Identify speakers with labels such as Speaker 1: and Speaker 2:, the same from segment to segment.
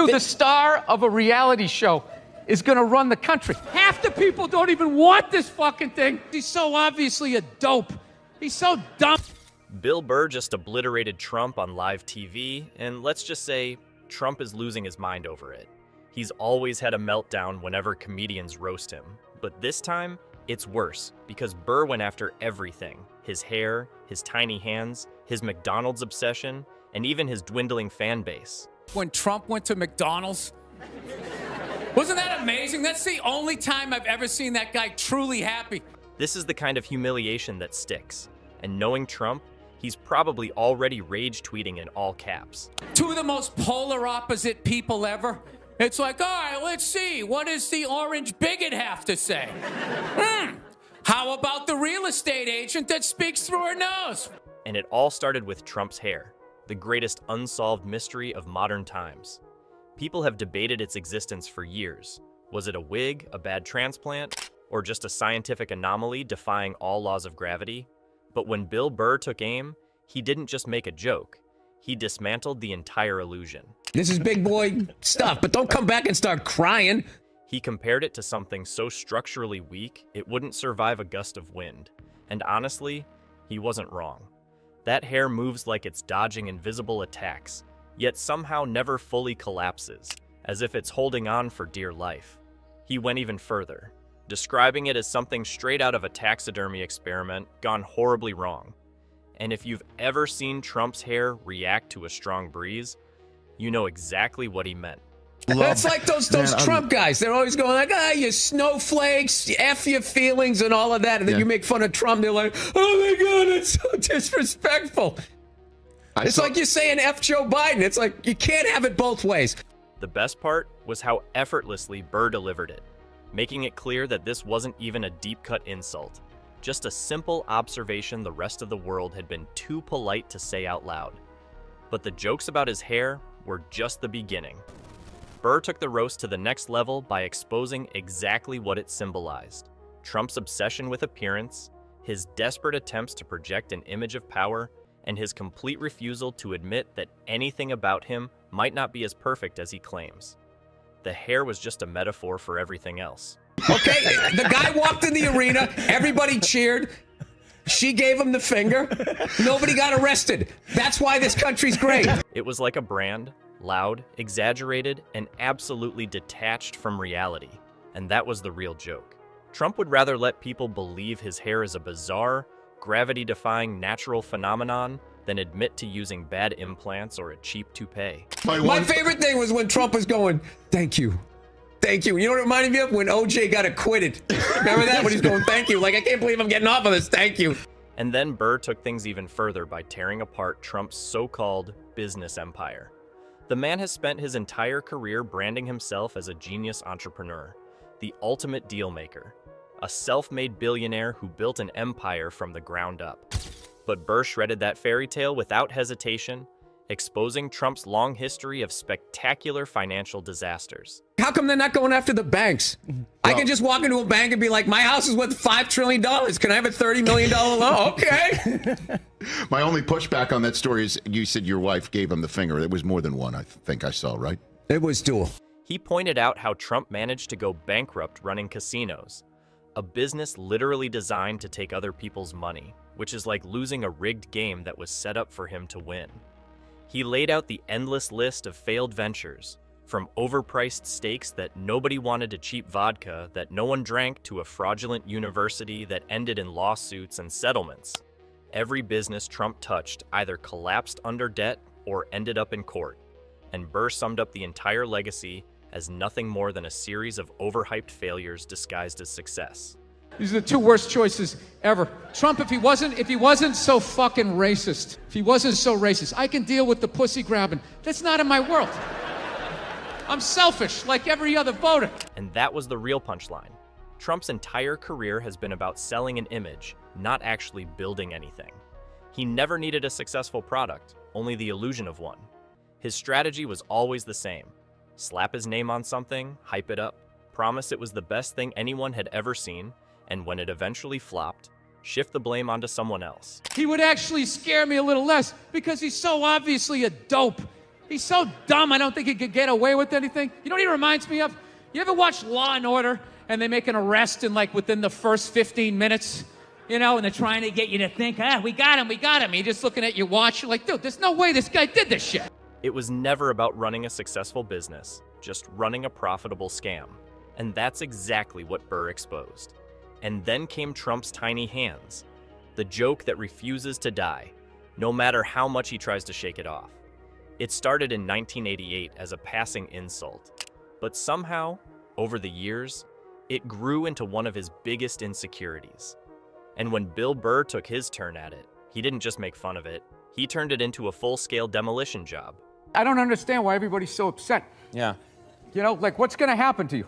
Speaker 1: Dude, the star of a reality show is gonna run the country. Half the people don't even want this fucking thing. He's so obviously a dope. He's so dumb.
Speaker 2: Bill Burr just obliterated Trump on live TV, and let's just say Trump is losing his mind over it. He's always had a meltdown whenever comedians roast him. But this time, it's worse, because Burr went after everything. His hair, his tiny hands, his McDonald's obsession, and even his dwindling fan base.
Speaker 3: When Trump went to McDonald's, wasn't that amazing? That's the only time I've ever seen that guy truly happy.
Speaker 2: This is the kind of humiliation that sticks. And knowing Trump, he's probably already rage tweeting in all caps.
Speaker 3: Two of the most polar opposite people ever. It's like, all right, let's see. What does the orange bigot have to say? How about the real estate agent that speaks through her nose?
Speaker 2: And it all started with Trump's hair, the greatest unsolved mystery of modern times. People have debated its existence for years. Was it a wig, a bad transplant, or just a scientific anomaly defying all laws of gravity? But when Bill Burr took aim, he didn't just make a joke. He dismantled the entire illusion.
Speaker 4: This is big boy stuff, but don't come back and start crying.
Speaker 2: He compared it to something so structurally weak, it wouldn't survive a gust of wind. And honestly, he wasn't wrong. That hair moves like it's dodging invisible attacks, yet somehow never fully collapses, as if it's holding on for dear life. He went even further, describing it as something straight out of a taxidermy experiment gone horribly wrong. And if you've ever seen Trump's hair react to a strong breeze, you know exactly what he meant.
Speaker 4: That's like those Trump guys. They're always going like, you snowflakes, F your feelings and all of that. And then you make fun of Trump. They're like, oh my God, it's so disrespectful. It's like you're saying F Joe Biden. It's like you can't have it both ways.
Speaker 2: The best part was how effortlessly Burr delivered it, making it clear that this wasn't even a deep-cut insult. Just a simple observation the rest of the world had been too polite to say out loud. But the jokes about his hair were just the beginning. Burr took the roast to the next level by exposing exactly what it symbolized. Trump's obsession with appearance, his desperate attempts to project an image of power, and his complete refusal to admit that anything about him might not be as perfect as he claims. The hair was just a metaphor for everything else.
Speaker 4: Okay, the guy walked in the arena, everybody cheered, she gave him the finger, nobody got arrested. That's why this country's great.
Speaker 2: It was like a brand, loud, exaggerated, and absolutely detached from reality. And that was the real joke. Trump would rather let people believe his hair is a bizarre, gravity-defying natural phenomenon than admit to using bad implants or a cheap toupee.
Speaker 4: My favorite thing was when Trump was going, thank you. Thank you. You know what it reminded me of? When OJ got acquitted. Remember that? When he's going, thank you. Like, I can't believe I'm getting off of this. Thank you.
Speaker 2: And then Burr took things even further by tearing apart Trump's so-called business empire. The man has spent his entire career branding himself as a genius entrepreneur, the ultimate deal maker, a self-made billionaire who built an empire from the ground up. But Burr shredded that fairy tale without hesitation, exposing Trump's long history of spectacular financial disasters.
Speaker 4: How come they're not going after the banks? I can just walk into a bank and be like, my house is worth $5 trillion. Can I have a $30 million loan? Okay.
Speaker 5: My only pushback on that story is you said your wife gave him the finger. It was more than one, I think I saw, right?
Speaker 4: It was dual.
Speaker 2: He pointed out how Trump managed to go bankrupt running casinos, a business literally designed to take other people's money, which is like losing a rigged game that was set up for him to win. He laid out the endless list of failed ventures, from overpriced steaks that nobody wanted to cheap vodka that no one drank to a fraudulent university that ended in lawsuits and settlements. Every business Trump touched either collapsed under debt or ended up in court, and Burr summed up the entire legacy as nothing more than a series of overhyped failures disguised as success.
Speaker 1: These are the two worst choices ever. Trump, if he wasn't so fucking racist, if he wasn't so racist, I can deal with the pussy grabbing. That's not in my world. I'm selfish, like every other voter.
Speaker 2: And that was the real punchline. Trump's entire career has been about selling an image, not actually building anything. He never needed a successful product, only the illusion of one. His strategy was always the same. Slap his name on something, hype it up, promise it was the best thing anyone had ever seen, and when it eventually flopped, shift the blame onto someone else.
Speaker 1: He would actually scare me a little less because he's so obviously a dope. He's so dumb, I don't think he could get away with anything. You know what he reminds me of? You ever watch Law and Order and they make an arrest in like within the first 15 minutes? You know, and they're trying to get you to think, we got him. You're just looking at your watch. You're like, dude, there's no way this guy did this shit.
Speaker 2: It was never about running a successful business, just running a profitable scam. And that's exactly what Burr exposed. And then came Trump's tiny hands, the joke that refuses to die, no matter how much he tries to shake it off. It started in 1988 as a passing insult, but somehow, over the years, it grew into one of his biggest insecurities. And when Bill Burr took his turn at it, he didn't just make fun of it, he turned it into a full-scale demolition job.
Speaker 1: I don't understand why everybody's so upset.
Speaker 4: Yeah.
Speaker 1: You know, like, what's going to happen to you?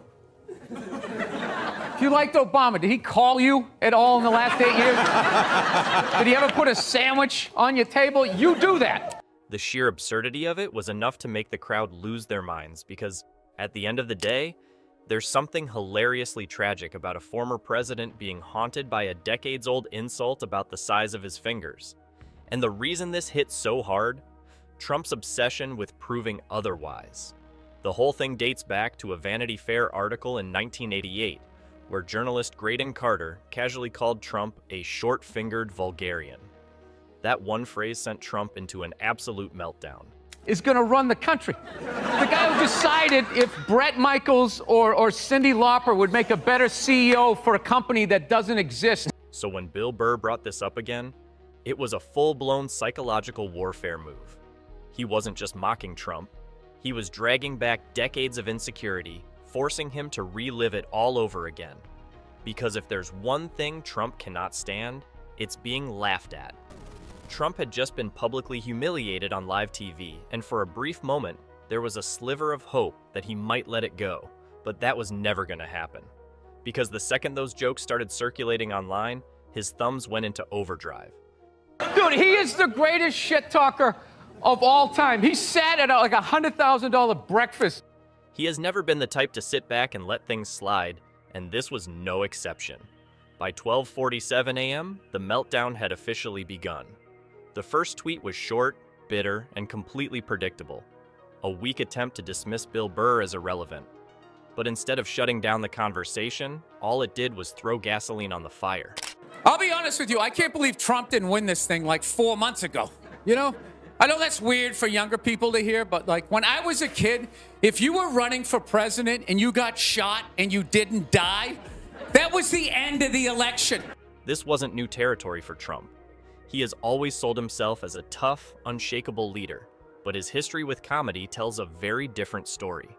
Speaker 1: If you liked Obama, did he call you at all in the last 8 years? Did he ever put a sandwich on your table? You do that.
Speaker 2: The sheer absurdity of it was enough to make the crowd lose their minds because, at the end of the day, there's something hilariously tragic about a former president being haunted by a decades-old insult about the size of his fingers. And the reason this hit so hard? Trump's obsession with proving otherwise. The whole thing dates back to a Vanity Fair article in 1988, where journalist Graydon Carter casually called Trump a short-fingered vulgarian. That one phrase sent Trump into an absolute meltdown.
Speaker 1: Is going to run the country. The guy who decided if Brett Michaels or Cyndi Lauper would make a better CEO for a company that doesn't exist.
Speaker 2: So when Bill Burr brought this up again, it was a full-blown psychological warfare move. He wasn't just mocking Trump, he was dragging back decades of insecurity, forcing him to relive it all over again. Because if there's one thing Trump cannot stand, it's being laughed at. Trump had just been publicly humiliated on live TV, and for a brief moment, there was a sliver of hope that he might let it go, but that was never going to happen. Because the second those jokes started circulating online, his thumbs went into overdrive.
Speaker 1: Dude, he is the greatest shit talker of all time. He sat at like $100,000 breakfast.
Speaker 2: He has never been the type to sit back and let things slide, and this was no exception. By 12:47 a.m., the meltdown had officially begun. The first tweet was short, bitter, and completely predictable. A weak attempt to dismiss Bill Burr as irrelevant. But instead of shutting down the conversation, all it did was throw gasoline on the fire.
Speaker 3: I'll be honest with you, I can't believe Trump didn't win this thing like 4 months ago. You know? I know that's weird for younger people to hear, but like when I was a kid, if you were running for president and you got shot and you didn't die, that was the end of the election.
Speaker 2: This wasn't new territory for Trump. He has always sold himself as a tough, unshakable leader, but his history with comedy tells a very different story.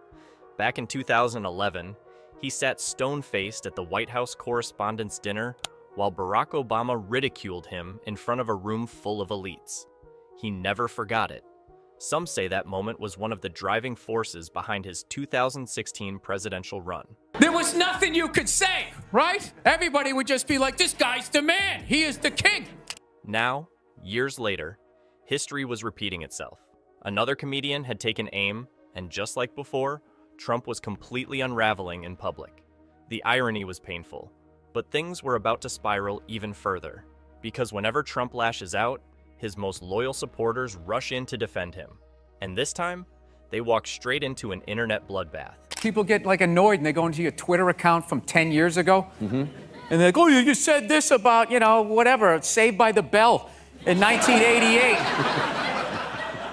Speaker 2: Back in 2011, he sat stone-faced at the White House Correspondents' Dinner while Barack Obama ridiculed him in front of a room full of elites. He never forgot it. Some say that moment was one of the driving forces behind his 2016 presidential run.
Speaker 3: There was nothing you could say, right? Everybody would just be like, this guy's the man. He is the king.
Speaker 2: Now, years later, history was repeating itself. Another comedian had taken aim, and just like before, Trump was completely unraveling in public. The irony was painful, but things were about to spiral even further, because whenever Trump lashes out, his most loyal supporters rush in to defend him. And this time, they walk straight into an internet bloodbath.
Speaker 1: People get like annoyed and they go into your Twitter account from 10 years ago. And they're like, oh, you said this about, you know, whatever, Saved by the Bell in 1988.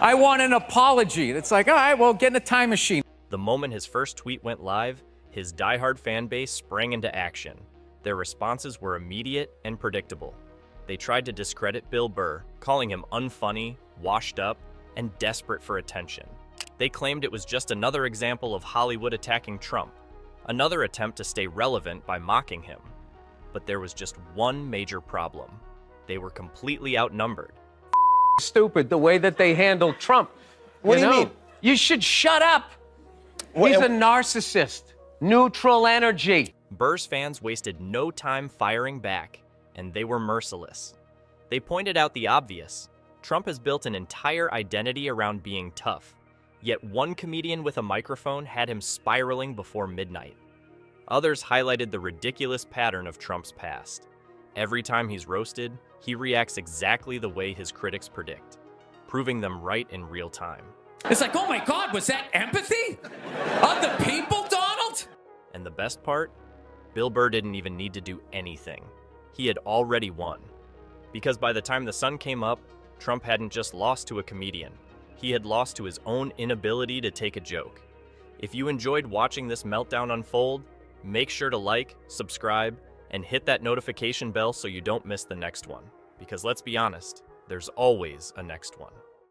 Speaker 1: I want an apology. It's like, all right, well, get in a time machine.
Speaker 2: The moment his first tweet went live, his diehard fan base sprang into action. Their responses were immediate and predictable. They tried to discredit Bill Burr, calling him unfunny, washed up, and desperate for attention. They claimed it was just another example of Hollywood attacking Trump, another attempt to stay relevant by mocking him. But there was just one major problem. They were completely outnumbered.
Speaker 4: Stupid the way that they handled Trump.
Speaker 5: What do you mean?
Speaker 4: You should shut up. He's a narcissist. Neutral energy.
Speaker 2: Burr's fans wasted no time firing back, and they were merciless. They pointed out the obvious. Trump has built an entire identity around being tough, yet one comedian with a microphone had him spiraling before midnight. Others highlighted the ridiculous pattern of Trump's past. Every time he's roasted, he reacts exactly the way his critics predict, proving them right in real time.
Speaker 3: It's like, oh my God, was that empathy? Of the people, Donald?
Speaker 2: And the best part? Bill Burr didn't even need to do anything. He had already won. Because by the time the sun came up, Trump hadn't just lost to a comedian. He had lost to his own inability to take a joke. If you enjoyed watching this meltdown unfold, make sure to like, subscribe, and hit that notification bell so you don't miss the next one. Because let's be honest, there's always a next one.